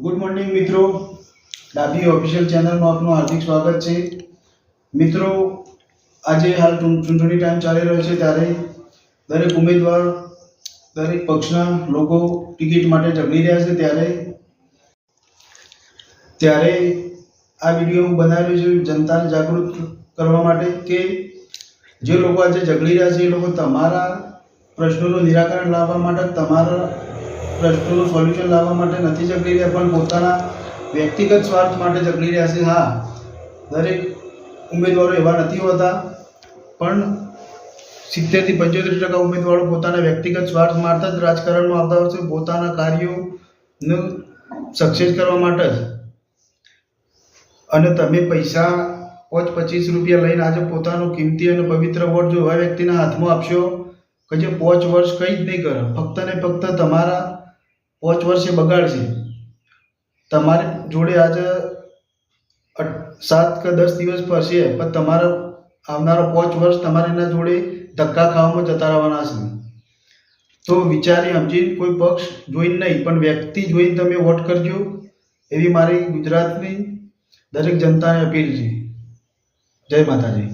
Good morning મિત્રો, ડાબી official ચેનલમાં આપનું હાર્દિક સ્વાગત છે। મિત્રો, આજે હાલ ચૂંટણી ટાઈમ ચાલી રહ્યો છે, ત્યારે દરેક ઉમેદવાર દરેક પક્ષના લોકો ટિકિટ માટે ઝઘડી રહ્યા છે। ત્યારે આ વિડીયો હું બનાવ્યો છે જનતાને જાગૃત કરવા માટે કે જે લોકો આજે ઝઘડી રહ્યા છે એ લોકો તમારા પ્રશ્નોનું નિરાકરણ લાવવા માટે, તમારા પ્રશ્નોનું સોલ્યુશન લાવવા માટે નથી ઝઘડી રહ્યા, પણ પોતાના વ્યક્તિગત સ્વાર્થ માટે ઝઘડી રહ્યા છે। હા, દરેક ઉમેદવારો એવા નથી હોતા, પણ 70 થી 75% ઉમેદવારો પોતાના વ્યક્તિગત સ્વાર્થ માટે જ રાજકારણમાં આવતા હોય છે, પોતાના કાર્યોને સક્સેસ કરવા માટે જ। અને તમે પૈસા 25 રૂપિયા લઈને આજે પોતાનો કિંમતી અને પવિત્ર વોટ જો એવા વ્યક્તિના હાથમાં આપશો કે જે 5 વર્ષ કંઈ જ નહીં કરે, ફક્ત ને ફક્ત તમારા 5 વર્ષે બગાડશે। તમારી જોડે આજે 7 કે 10 દિવસ પડશે, પણ તમારા આવનારા 5 વર્ષ તમારે એના જોડે ધક્કા ખાવામાં જતા રહેવાના છે। તો વિચારી સમજી કોઈ પક્ષ જોઈને નહીં, પણ વ્યક્તિ જોઈને તમે વોટ કરજો, એવી મારી ગુજરાતની દરેક જનતાને અપીલ છે। જય માતાજી।